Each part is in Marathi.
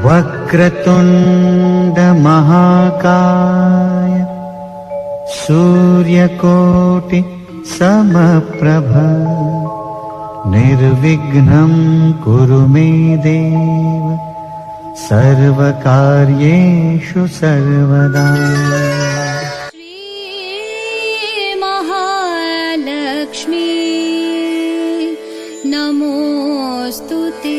वक्रतुंड महाकाय सूर्यकोटि समप्रभ निर्विघ्नं कुरु मे देव सर्वकार्येषु सर्वदा। श्री महालक्ष्मी नमोस्तुते।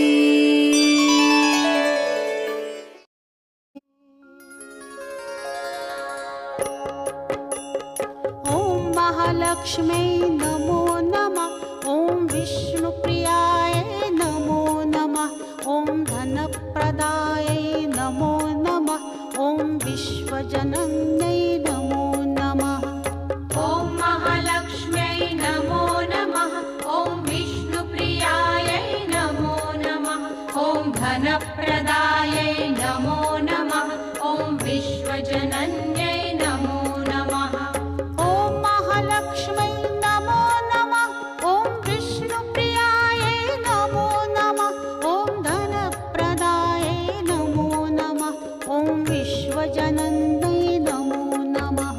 महालक्ष्मी नमो नमः। ओम विष्णुप्रियाय नमो नमः। ओम धनप्रदाय नमो नमः। ओम विश्वजनन्यै नमो नमः। ओम महालक्ष्म्यै नमो नमः। ओम विष्णुप्रियाय नमो नमः। ओम धनप्रदाय नमो नमः। ओम विश्वजनन्यै नमो नमः। लक्ष्मी नमो नमः। ओम विष्णुप्रियाय नमो नमः। ओम धनप्रदाय नमो नमः। ओम विश्वजनन्यै नमो नमः।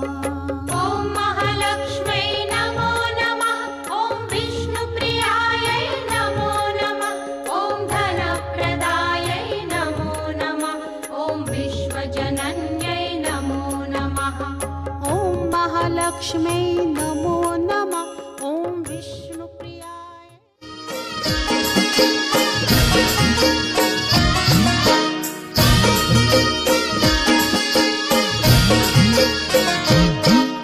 ओम महालक्ष्मी नमो नमः। ओम विष्णुप्रियाय नमो नमः। ओम धनप्रदाय नमो नमः। ओम विश्वजनन्यै नमो नमः। ओम महालक्ष्मी नमो नमः। ओम विष्णुप्रियाय।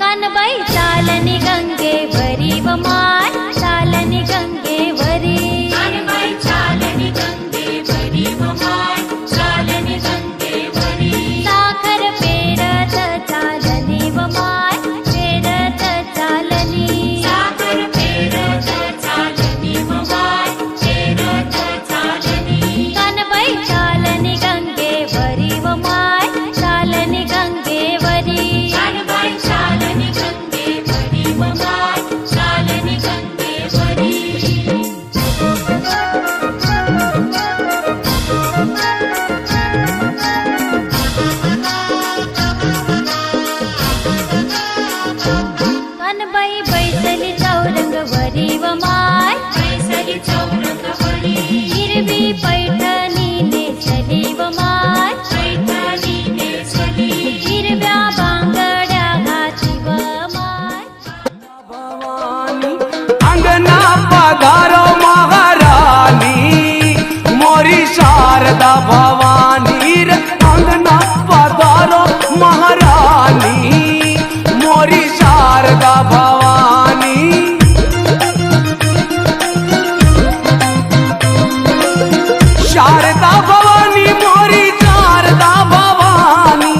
कानबाई चालनी गंगेवरी व माय चालनी गंगेवरी। कानबाई चालनी गंगेवरी व माय चालनी गंगेवरी। साखर पेरत चालनी व माय पेरत चालनी। साखर पेरत चालनी व माय पेरत चालनी। कानबाई चालनी गंगेवरी व माय चालनी गंगेवरी। कानबाई चालनी गंगेवरी व माय चालनी गंगेवरी। कानबाई बैसली चौरंगवरी व माय बैसली चौरंगवरी। हिरवी पैठणी नेसली व माय पैठणी नेसली। हिरव्या बांगड्या घाती व माय। अंगना पधारो महारानी मोरी शारदा भवानी रे। अंगना पधारो महारानी मोरी शारदा भवानी। शारदा भवानी मोरी शारदा भवानी।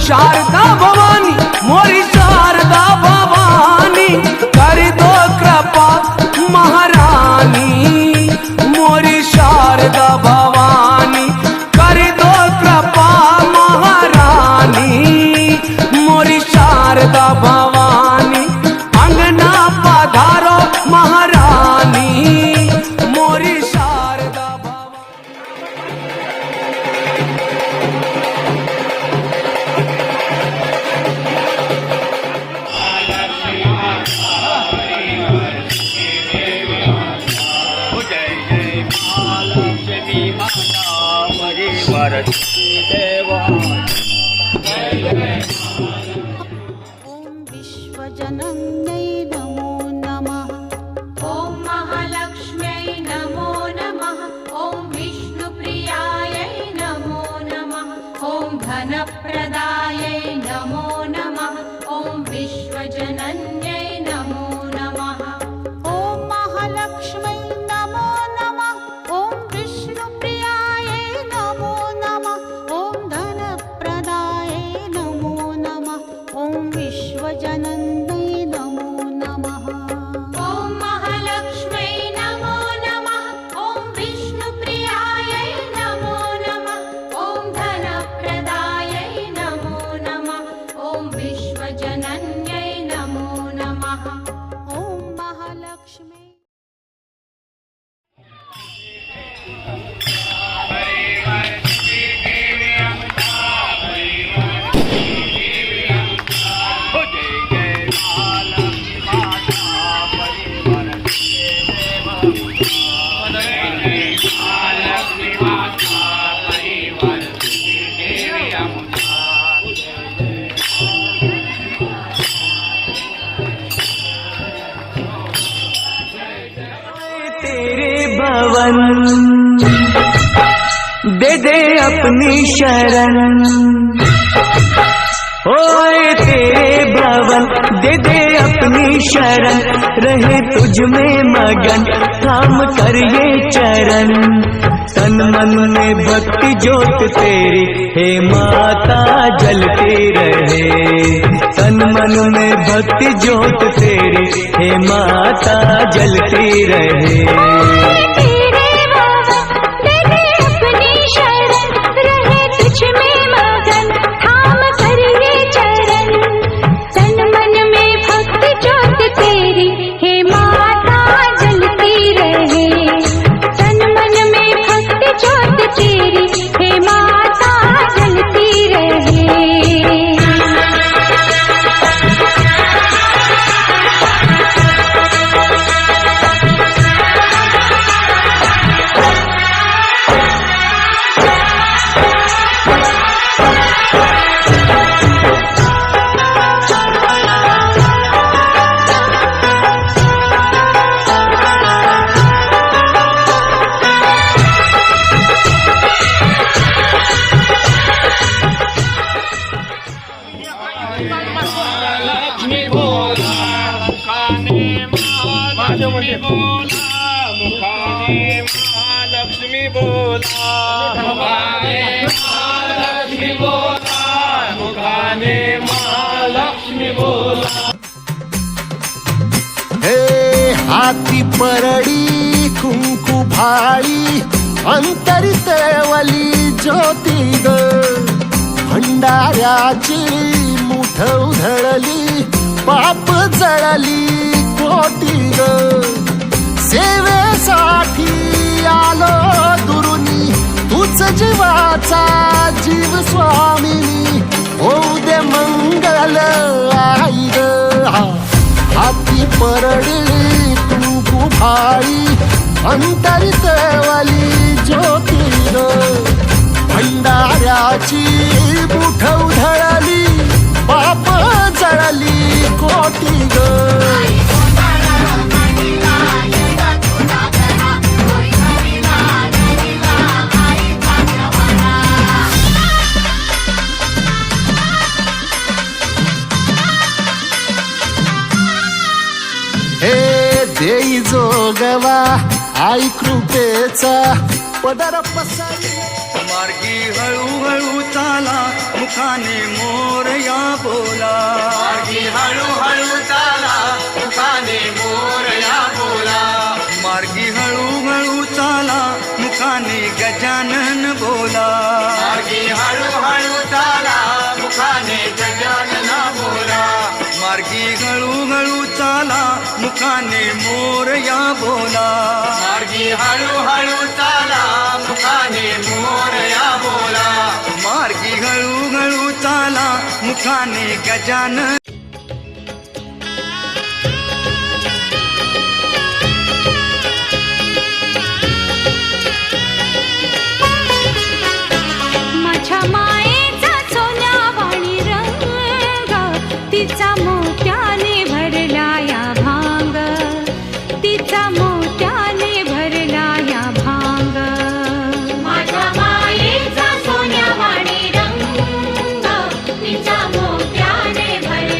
शारदा भवानी मोरी शारदा भवानी। कर दो कृपा महारानी मोरी शारदा भवानी। कर दो कृपा महारानी मोरी शारदा भवानी। अंगना पधारो महारानी मोरी शारदा भवानी। ओम विश्वजनन्यै नमो नमः। ओम महालक्ष्म्यै नमो नमः। ओम विष्णुप्रियाय नमो नमः। ओम धनप्रदाय नमो नमः। ओम विश्वजनन्यै नमो नमः। ओम महालक्ष्मी नमो नमः। ओम विष्णुप्रियाय नमो नमः। ओम धनप्रदाय नमो नमः। ओम विश्वजनन्यै नमो नमः। ओम महालक्ष्म्यै नमो नमः। ओम विष्णुप्रियाय नमो नमः। ओम धनप्रदाय नमो नमः। ओम विश्वजनन्यै नमो नमः। ओम महालक्ष्मी। दे दे अपनी शरण, ओए तेरे भवन दे दे अपनी शरण, रहे तुझ में मगन थाम कर ये चरण। तन मन में भक्ति ज्योत तेरी हे माता जलती रहे, तन मन में भक्ति ज्योत तेरी हे माता जलती रहे। तेरे बाबा दे दे अपनी शरण, रहे तुझ में मगन थाम कर ये चरण। तन मन में भक्ति ज्योत तेरी हे माता जलती रहे, तन मन में भक्ति ज्योत तेरी हे माता जलती रहे। हे हाती परडी कुंकू भाळी अंतरितवली ज्योती ग, भंडाऱ्याची मुठ उधळली पाप जळली कोटी ग। सेवेसाठी आलो दुरुनी तूच जीवाचा जीव स्वामिनी, होऊ दे मंगल आई ग। हाती परडी कुंकू भाळी अंतरितवली ज्योती ग, भंडाऱ्याची मुठ उधळली पाप जळली कोटी ग। हे देई जोगवा आई कृपेचा पदर पसरी, मार्गी हळूहळू चाला मुखाने मोरया बोला, मार्गी हळूहळू चाला मुखाने मोरया बोला, मार्गी हळूहळू चाला मुखाने गजानन बोला, मार्गी हळूहळू चाला मुखाने गजानन बोला, मार्गी हळूहळू चाला मुखाने मोरया बोला, मार्गी हळूहळू चाला मुखाने मोरया बोला, मार्गी हळूहळू चाला मुखाने गजानन। माझ्या मायेचा सोन्यावाणी रंग, तिचा मोत्याने भरला या भांग, तिचा मोत्याने भरला या भांग। माझ्या मायेचा सोन्यावाणी रंग, तिचा मोत्याने भरला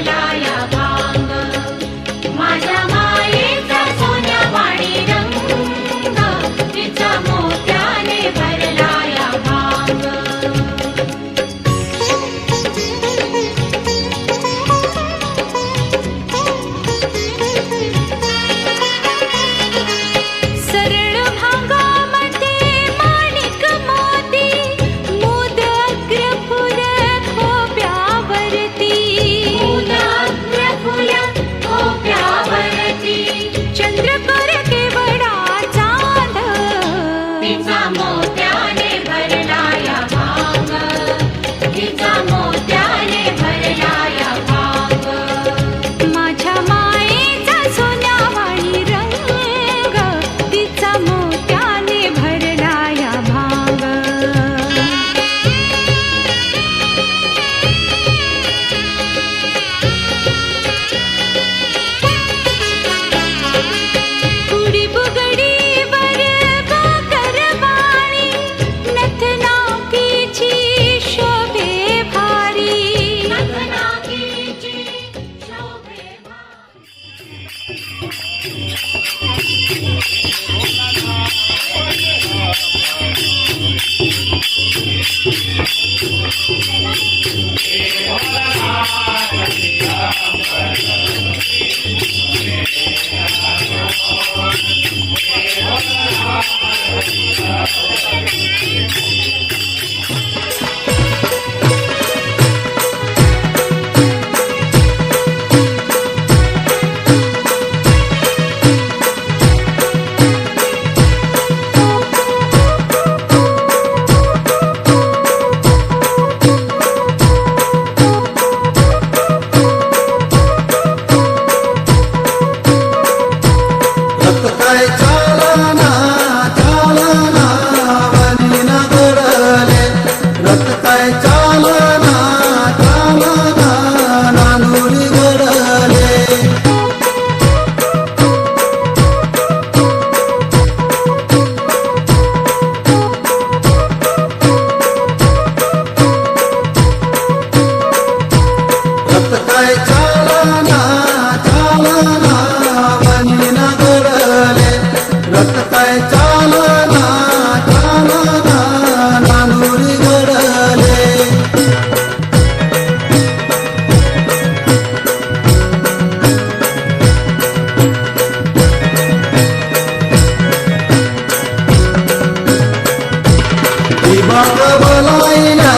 बाग बलायला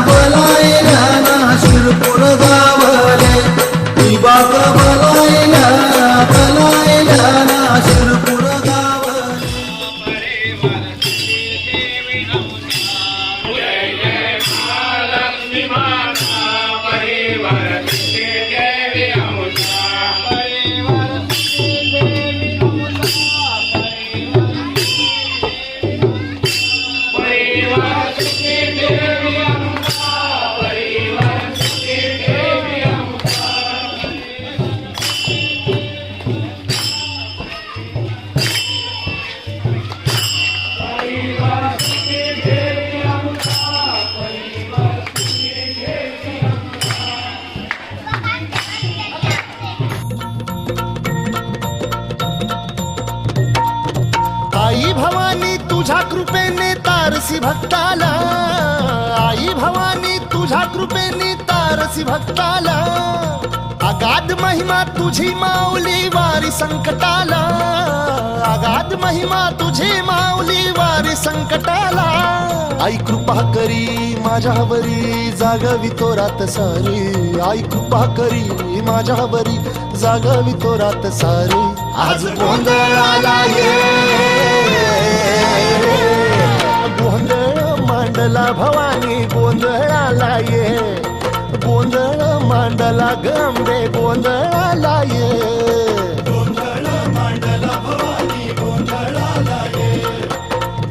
बलायला ना शिरपूर गावले ती बाग बलायला बलायला ना शिरपूर गावले आई भवानी तुझ्या कृपेने तारसी भक्ताला आई भवानी तुझ्या कृपेने तारसी भक्ताला अगाध महिमा तुझी माऊली वारी संकटाला अगाध महिमा तुझी माऊली वारी संकटाला आई कृपा करी माझ्यावरी जागवी तो रात सारी आई कृपा करी माझ्यावरी जागवी तो रात सारी आज गोंधळाला ये गोंधळ मांडला भवानी गोंधळाला ये गोंधळ मांडला गंबे गोंधळाला ये गोंधळ मांडला भवानी गोंधळाला ये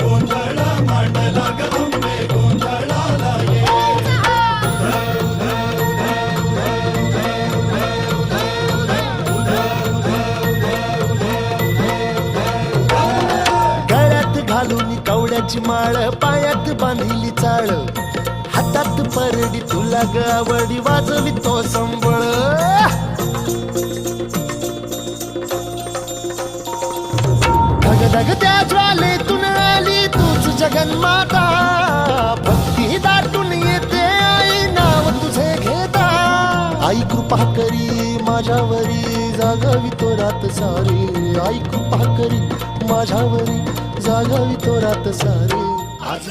गोंधळ मांडला गंबे गोंधळाला ये गळ्यात घालून कवड्याची माळ पायात बांधिली चाळ हातात परडी तुला गावडी वाजवी तो संबळ धगधग त्या ज्वालेतून आली तूच जगन्माता भक्ती दाटून येते आई नाव तुझे घेता आई कृपा करी माझ्यावरी जागवी तो रात सारी आई कृपा करी माझ्यावरी जागवी तो रात सारी आज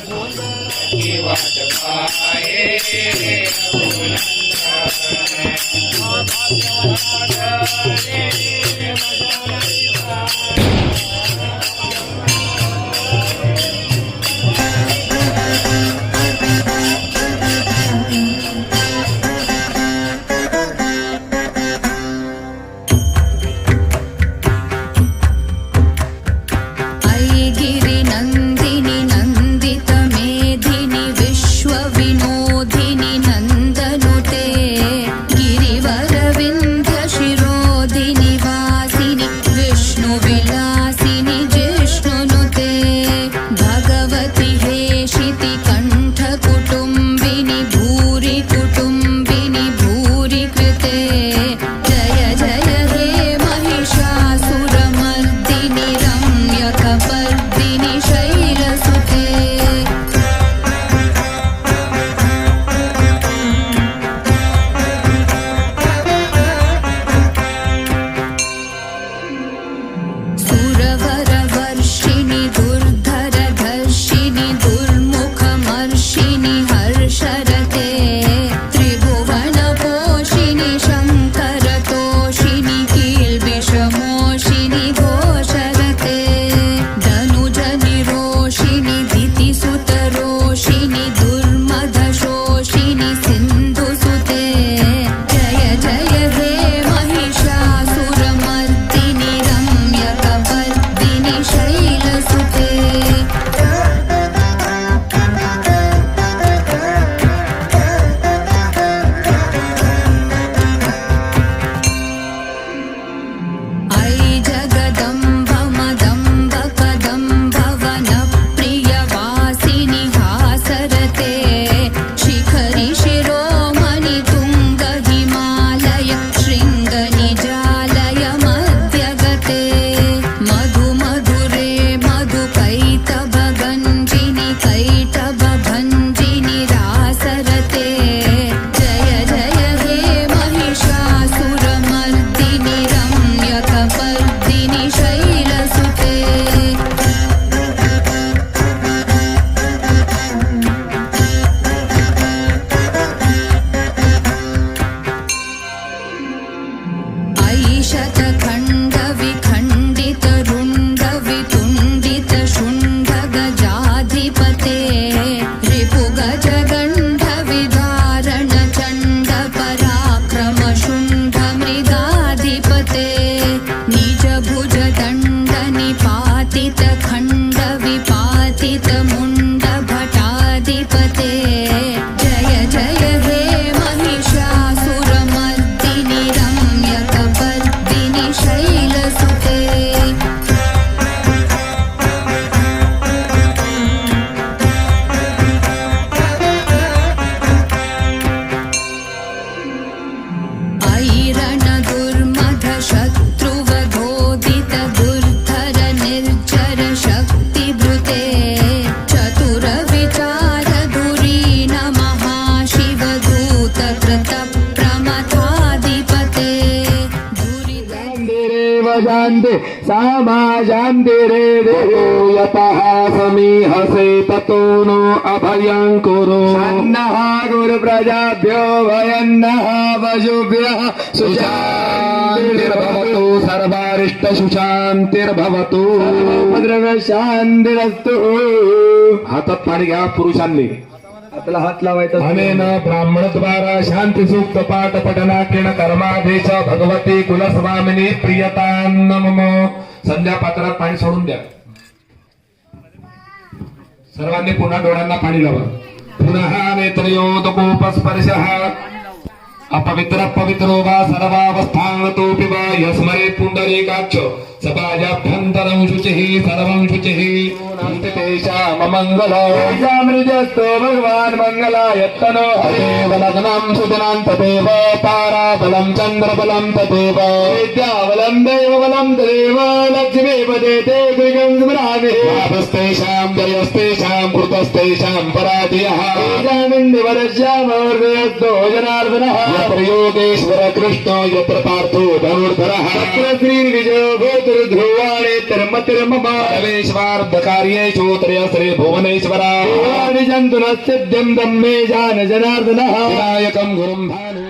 आई गिरी नंदिनी नंदित मेधिनी विश्व विनोदिनी नंदनुते गिरिवर विंध्य शिरोधिनी वासिनी विष्णु विलासिनी जिष्णुनुते भगवती हेशिति कंठ कुटुंबिनी भूरि कुटुंबिनी भूरि कृते जय जय हे महिषासुरमर्दिनि रम्यकपर्दिनि शैलसुते सुरवरवर्षिणि दुर्धरधर्षिणि दुर्मुखमण्डितमर्दिनि शांति सामा शान्तिरेदेवो यतः समीहसे ततो नो अभयङ्कुरु अन्नः गुरुप्रजाभ्यो वयन्नः वशुभ्यः सुशान्तिर्भवतु सर्वारिष्ट सुशान्तिर्भवतु शांतिरस्तु. हातात पाणी घ्या पुरुषांनी. आपला हात लावायचा. अनेन ब्राह्मणद्वारा शांती सूक्त पाठ पठनाख्येन कर्माधीश भगवती कुलस्वामिनी प्रियतां नमो. संध्या पात्रात पाणी सोडून द्या. सर्वांनी पुन्हा डोळ्यांना पाणी लावा. पुनः नेत्रयोदकोपस्पर्शः अपवित्र पवित्रो वा सर्वावस्थानतोऽपि वा यस्मरे पुण्डरीकाक्ष सपाजाभ्यन्तरं शुचिः सर्वं शुचिः तेषाममङ्गलामृजस्तो भगवान् मङ्गलायत्तनो हरेव लग्नं सुदिनां तदेव ताराबलं चन्द्रबलं तदेव विद्याबलं दैवबलं तदेव लक्ष्मीपदे ते गृहं स्मरामि. लाभस्तेषां जयस्तेषां कृतस्तेषां पराजयः जामिन्दिवरश्यामोर्गयस्तो जनार्दनः यत्र योगेश्वर कृष्णो यत्र पार्थो धनुर्धरः तत्र श्रीविजयो भूतुर्ध्रुवाणेतर मतिर्मम रमेश्वार्धकार्येषु त्रयस्रे भुवनेश्वरा जन्तु न सिद्धिं दम्मे जान जनार्दनः विनायकं गुरुं भानु.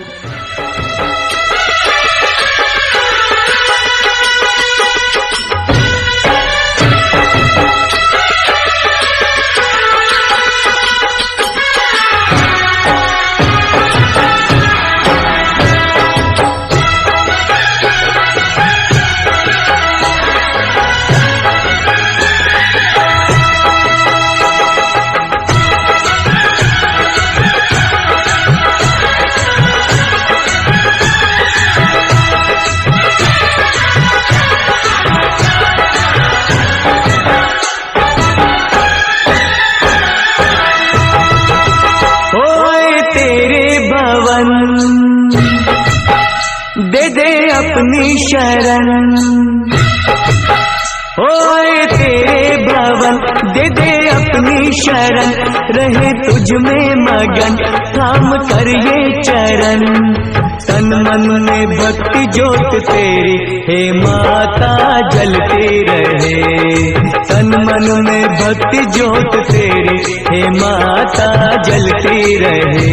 दे दे अपनी शरण ओए तेरे भवन दे दे अपनी शरण रहे तुझ में मगन थाम कर ये चरण तन मन में भक्ति ज्योत तेरी हे माता जलती रहे तन मन में भक्ति ज्योत तेरी हे माता जलती रहे.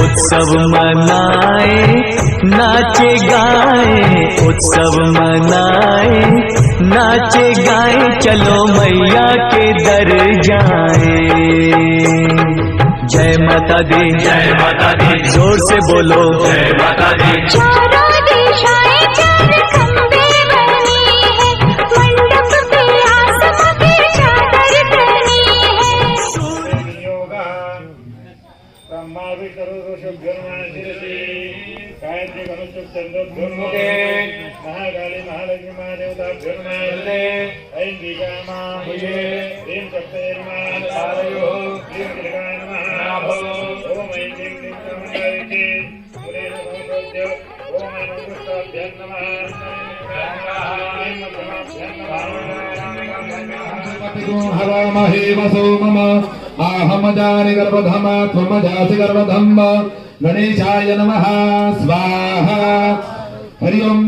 उत्सव मनाए नाचे गाए उत्सव मनाए नाचे गाए चलो मैया के दर जाए. जय माता दी जोर से बोलो जय माता दी. चारों दिशाएं चार खंबे बनी है मंडप पे आसमां की चादर तनी है. महाकाली महालक्ष्मी महादेवता ऐंगिका माहुजे ह्रीं सप्तये नमः ह्रीं त्रिकाय नमः ओम ऐं क्लीं क्लीं क्रमण्डरिके पुरेण संसोद्य ओम ऐं नमस्ताभ्यां नमः ऐं नमस्ताभ्यां नमः हवामहे वसो मम आहमजानि गर्भधमा त्वमजासि गर्भधम्म गणेशाय नमः स्वाहा. हरि ओं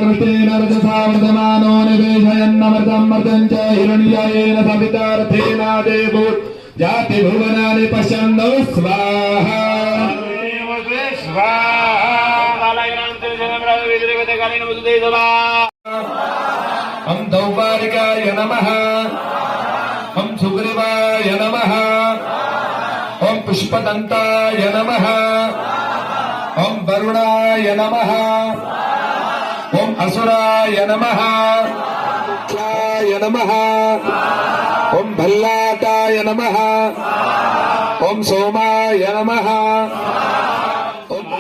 कृष्णेन रजसा वर्धमानो निवेशयन्नमृतं मर्तं च हिरण्यायेन सवितार्थेन देवो जाति भुवनानि पश्यन्नो स्वाहा. स्वाहा. दौपारिकाय नमः ओम सुग्रीवाय नमः ओम पुष्पदंताय नमः ओम वरुणाय नमः ओम असुराय नमः नमः ओम भल्लाटाय नमः ओम सोमाय नमः ओम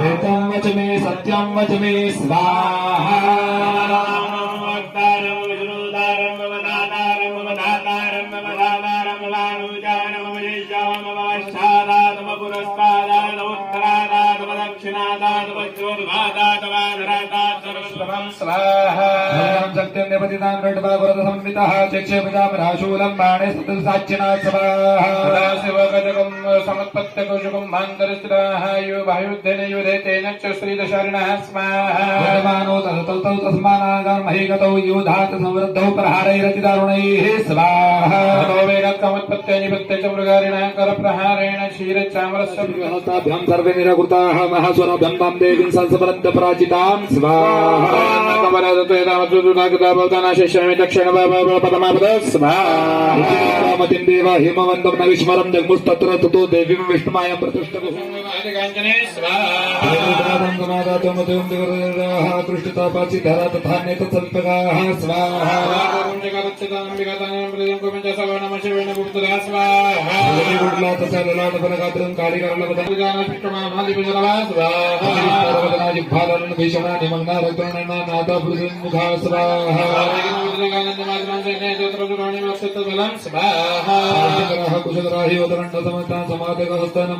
वेदं वच मे सत्यं वच मे स्वाहा सत्यं देवतितां रट्भागवरदसंवितः चक्षेपजामराशूलं बाणे सतसाच्यना स्वाहा शिवगजकं समुत्पत्त्यकुशुकं भान्तरिस्त्राः यो वायुद्धेन युधे तेन च श्रीदशारिणः स्वाहा यजमानो ततौ तस्मानागामहि गतौ योधात् संवृद्धौ प्रहारैरतिदारुणैः स्वाहा ततो वेगत्कमुत्पत्त्यनिपत्य च मृगारिणः करप्रहारेण क्षीरचामरस्य विहताभ्यां सर्वे निराकृताः महास्वराभ्यां वां देवीं संस्मरन्त पराजितां स्वाहा पदमापदस्मतिं देवा हिमवन्तं न विस्मरं जग्मुस्तत्र ततो देवीं विष्णुमायां प्रतिष्ठिता तथा नेतसल्पकाः स्वाहा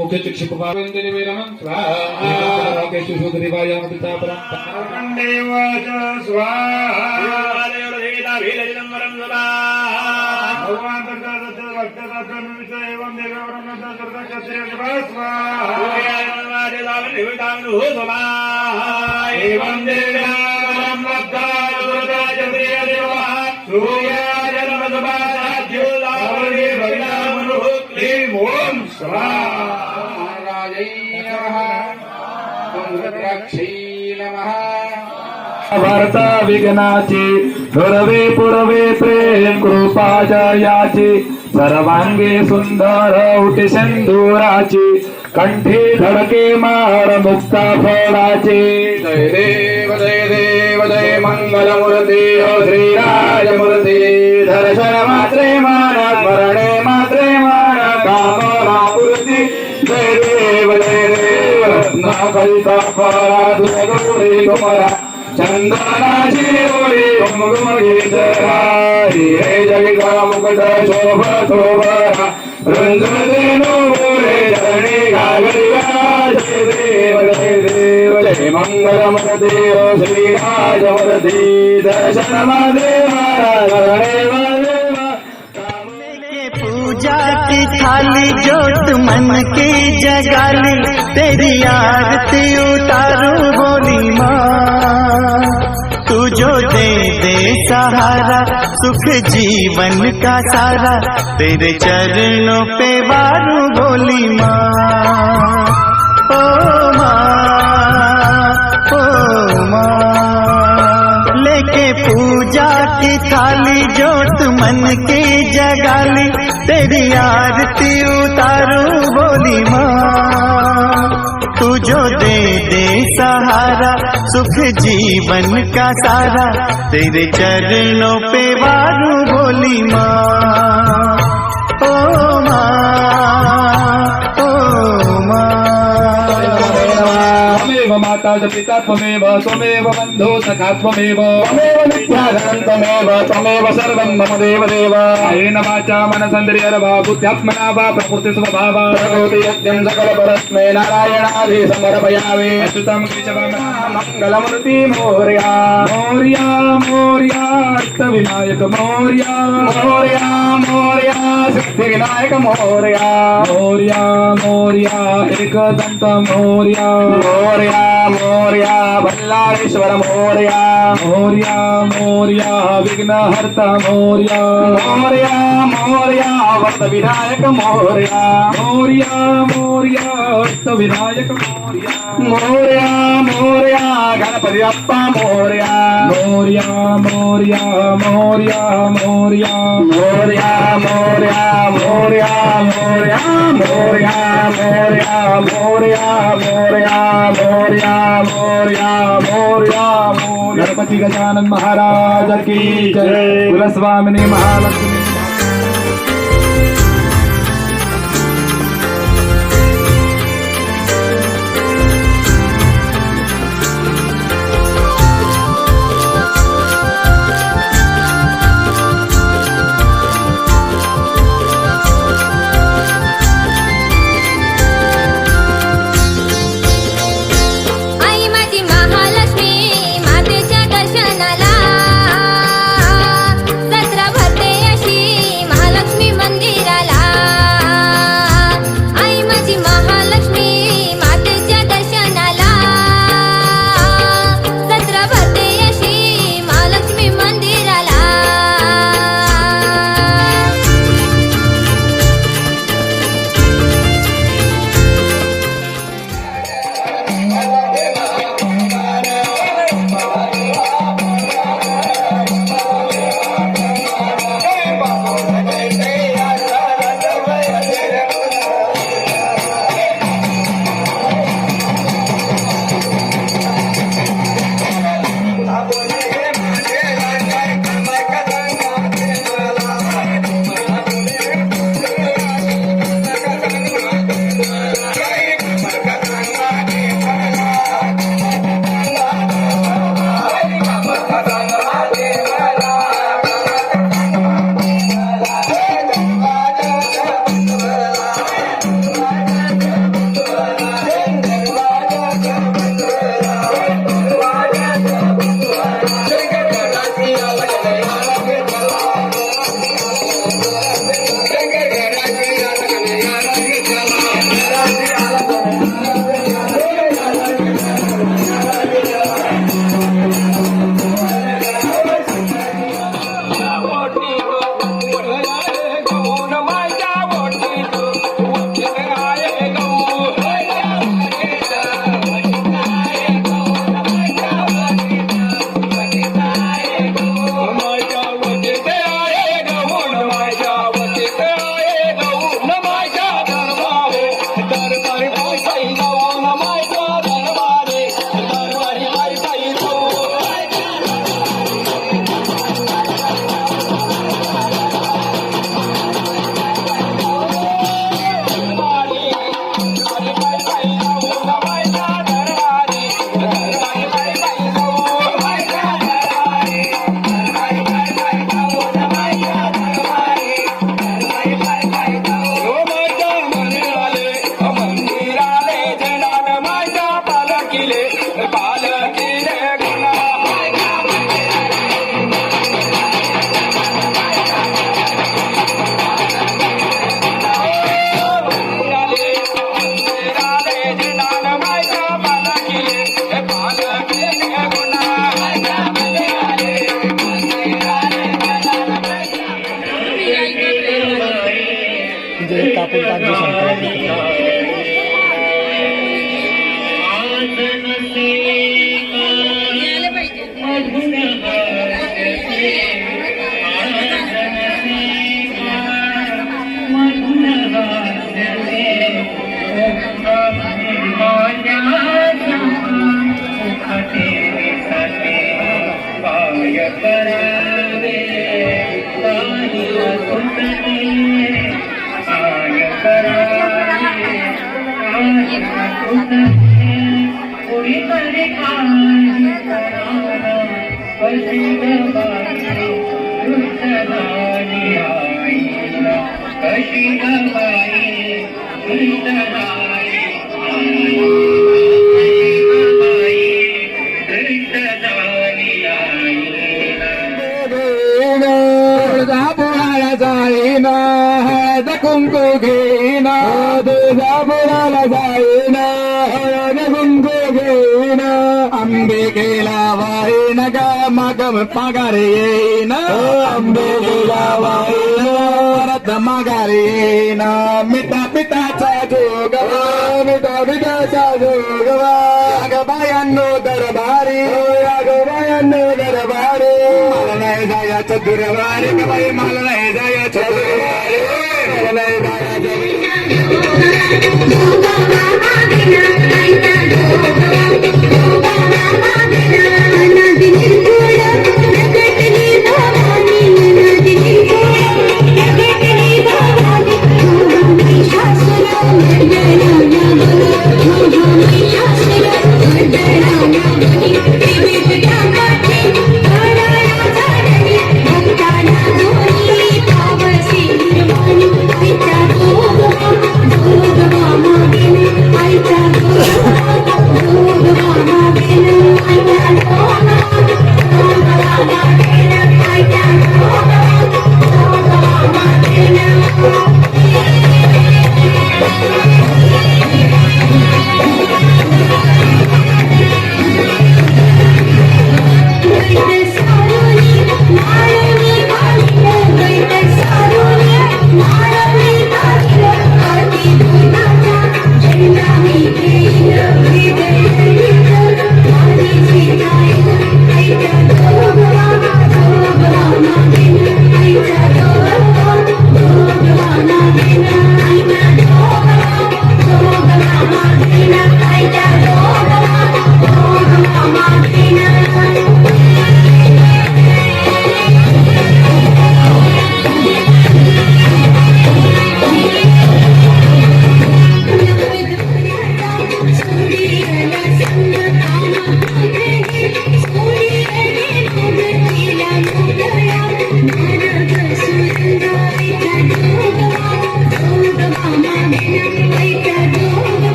मुख्य वार्ता विघ्नाची दुर्वे पूर्वे प्रेम कृपा जयाची सर्वांगे सुंदर उठी सिंदुराची कंठी धडके मार मुक्ता फळाची जय देव जय मंगलमूर्ती हो श्रीराजमूर्ती दर्शन मात्रे मान स्मरणे मात्रे मान कामना पूर्ती जय देव रत्नाकलिता परा दुर्गोरी कुमारा चंदनाची ओळी गुमगुमगी जरारी हे जगिता मुकुट शोभ शोभरा रंजनेनो रे चरणी घागरिया जय देव जय मंगलमूर्ती हो श्रीराजमूर्ती दर्शन देवा पूजा की थाली जोत मन की जगाली तेरी आरती उतारू बोली माँ तू जो दे दे सहारा सुख जीवन का सारा तेरे चरणों पे वारू बोली माँ ओ माँ लेके पूजा की थाली जोत मन की जगाली तेरी आरती उतारू बोली माँ तू जो दे दे सहारा सुख जीवन का सारा तेरे चरणों पे वारू बोली माँ ओ माँ माता च पिता त्वमेव त्वमेव बन्धो सखा त्वमेव नित्यानन्दं त्वमेव त्वमेव सर्वं मम देवदेव येन वाचा मनसेन्द्रियर्वा बुद्ध्यात्मना वा प्रकृतिस्वभावा करोति यज्ञं सकलपरस्मै नारायणाधि समर्पयामि अच्युतं केशवं मङ्गलमूर्ति मोर्या मोर्या मोर्या अष्टविनायक मोर्या मोर्या मोर्या सिद्धिविनायक मोर्या मोर्या मोर्या एकदन्त मोर्या मोर्या मोर्या बल्लाळेश्वर मोर्या मोर्या मोर्या विघ्नहर्ता मोर्या मोर्या मोरया वस्त विनायक मोरया मोरया मोरया वस्त विनायक मोरया मोरया मोरया गणपती बाप्पा मोरया मोरया मोरया मोरया मोरया मोरया मोरया मोरया मोरया मोरया मोरया मोरया मोरया मोरया मोरया मोरया गणपती गजानन महाराज की जय कुलस्वामिनी महालक्ष्मी आई माझी महालक्ष्मी मातेच्या दर्शनाला जत्रा भरते अशी महालक्ष्मी मंदिराला आई माझी महालक्ष्मी मातेच्या दर्शनाला जत्रा भरते अशी महालक्ष्मी मंदिराला कुंकू घेना तुळजापुराला जाईना हळद कुंकू घेना आंबे केला वाई येईन ग मागम माघारे येईन आंबे गावा परत माघारे येईन मिठा मिठाचा जोगवा मिठा मिठाचा जोगवा अग बायांनो दरबारी अग बायांनो दरबारी मला नाही जायचं दुरबारी ग बाई मला नाही जायचं दुरबारी मला नाही जायचं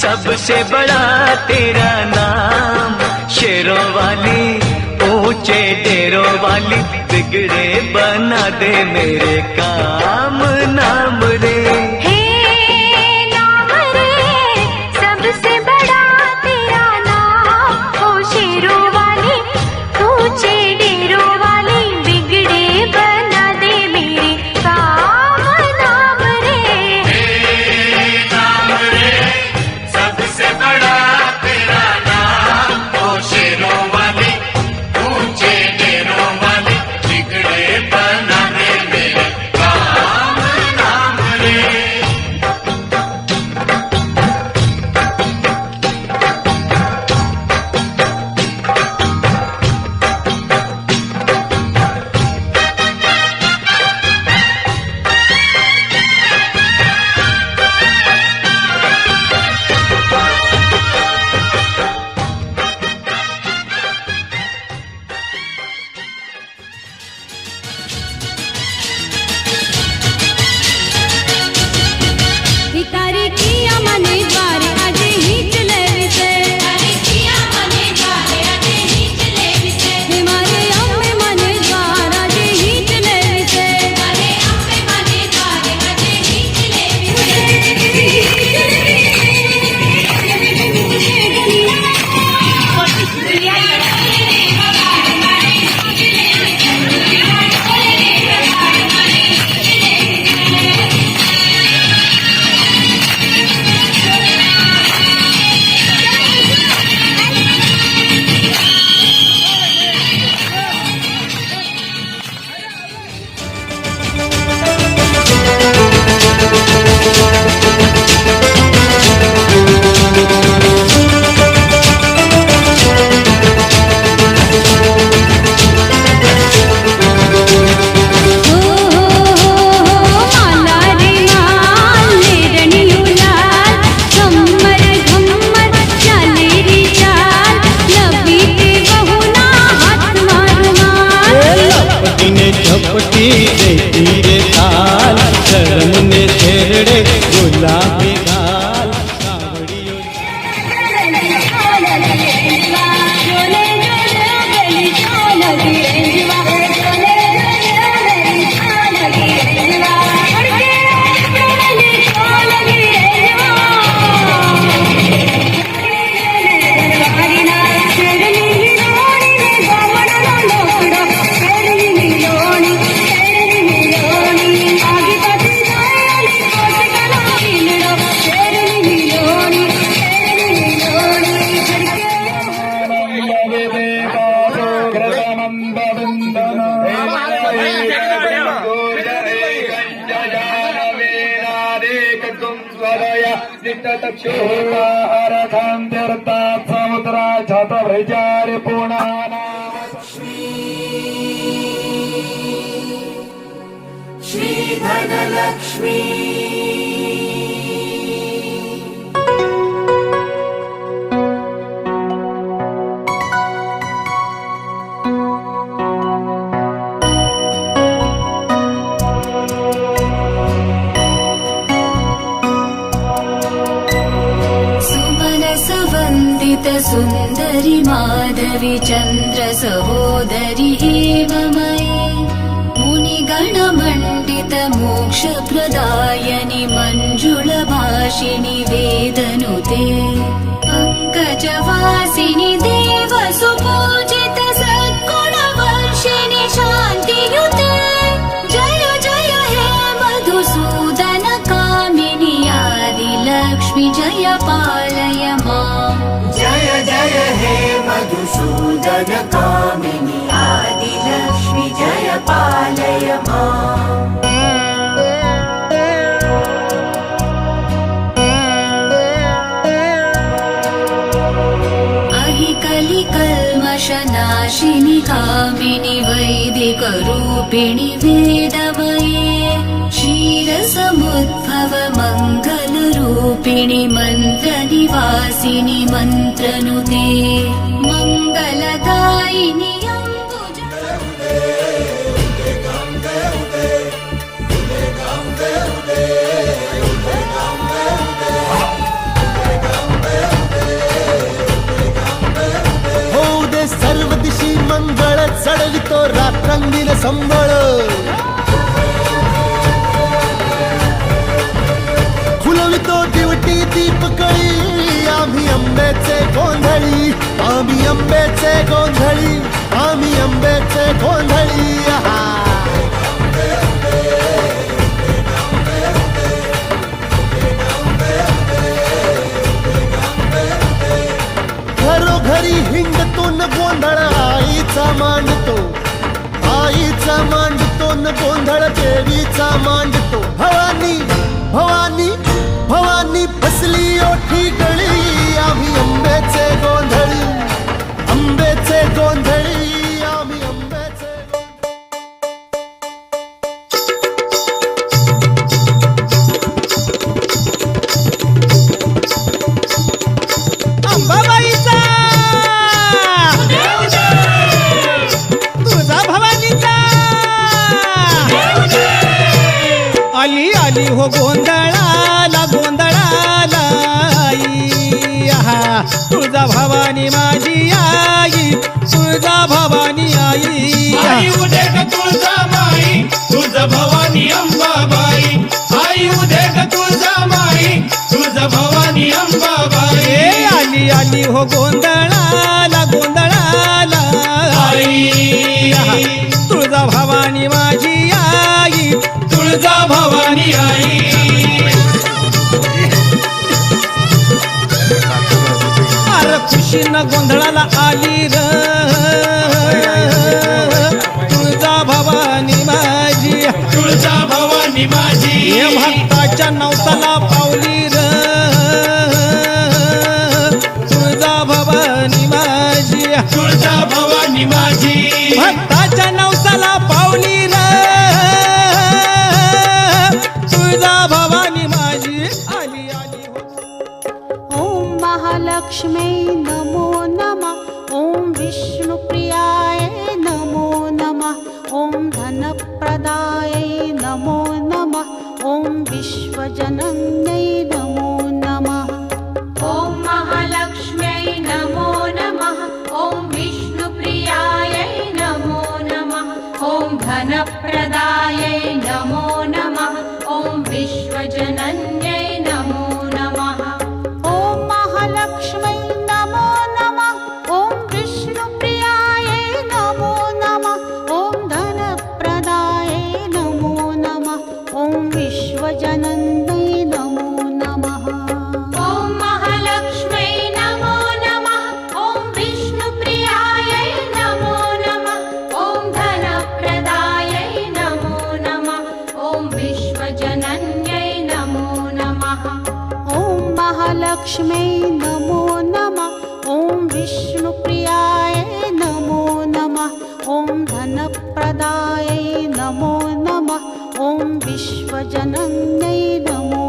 सबसे बड़ा तेरा नाम, शेरों वाली ऊंचे डेरों वाली, बिगड़े बना दे मेरे काम नाम रे। हे नाम रे सबसे बड़ा तेरा नाम, हो शेरों वाली ऊंचे डेरों वाली, बिगड़े बना दे मेरे काम नाम रे। नाम रे सबसे बड़ा तेरा नाम, ओ शेरों वाली ऊंचे डेरों वाली, बिगड़े बना दे मेरे काम नाम ओम स्वदया नित्यचक्षुर्वाहरखान्त्यर्थात् समुद्रा छतभृजारि पुणानाम श्रीधनलक्ष्मी सुमनसवन्दित सुन्दरि माधवी चन्द्र सहोदरि एव मयि मुनिगणमण्डित मोक्षप्रदायनि मञ्जुळभाषिणि वेदनुते पङ्कजवासिनि देवसुपूजित सद्गुणवर्षिणि शान्तियुते जय जय हे मधुसूदन कामिनि आदिलक्ष्मि जय पालय माम् जय जय हे मधुसूदन कामिनि आदिलक्ष्मि जय पालय माम् अहि कलिकल्मषनाशिनि कामिनि वैदिकरूपिणि वेदमये क्षीरसमुद्भव मङ्गलरूपिणि मन्त्रनिवासिनि मन्त्रनुते मङ्गलदायिनि अम्बुज होऊ दे सर्व दिशी मंगळ चढवितो रात्रंगील संबळ फुलवितो दिवटी दीपकळी आम्ही अंबेचे गोंधळी आम्ही अंबेचे गोंधळी आम्ही अंबेचे गोंधळी आहा. घरोघरी हिंडतो न गोंधळ आईचा मांडतो आईचा मांडतो न गोंधळ देवीचा मांडतो भवानी भवानी भवानी फसली ओठी गळी आम्ही अंबेचे गोंधळी अंबेचे गोंधळी आम्ही अंबेचे अंबाबाईचा तुळजा भवानीचा आली आली हो गोंधळाला गोंधळाला आई आहा तुळजा भवानी माझी आई तुळजा भवानी आई आई उदे ग तुळजामाई तुळजा भवानी अंबाबाई आई उदे ग तुळजामाई तुळजा भवानी अंबाबाई ए आली आली हो गोंधळाला गोंधळाला आई आहा तुळजा भवानी माझी आई तुळजा भवानी आई अर खुशीनं गोंधळाला आली र तुळजा भवानी माझी तुळजा भवानी माझी हे भक्ताच्या नवसाला पावली र तुळजा भवानी माझी तुळजा भवानी माझी भक्ताच्या नवसाला पावली र तुळजा भवानी माझी आली आली हो ॐ महालक्ष्मी नमो नमः ॐ विष्णुप्रियाय नमो नमः ॐ धनप्रदाय नमो नमः ॐ विश्वजनन्यै नमो नमः ॐ महालक्ष्म्यै नमो नमः ॐ विष्णुप्रियायै नमो नमः ॐ धनप्रदायै नमो नमः ॐ विश्वजनन्यै नमो नमः ॐ महालक्ष्मी नमो नमः ॐ विष्णुप्रियाय नमो नमः ॐ धनप्रदाय नमो नमः ॐ विश्वजनन्यै नमो नमः ॐ महालक्ष्म्यै नमो नमः ॐ विष्णुप्रियायै नमो नमः ॐ धनप्रदायै नमो नमः ॐ महालक्ष्म्यै नमो नमः ॐ विष्णुप्रियाय नमो नमः ॐ धनप्रदायै नमो नमः ॐ विश्वजनन्यै नमो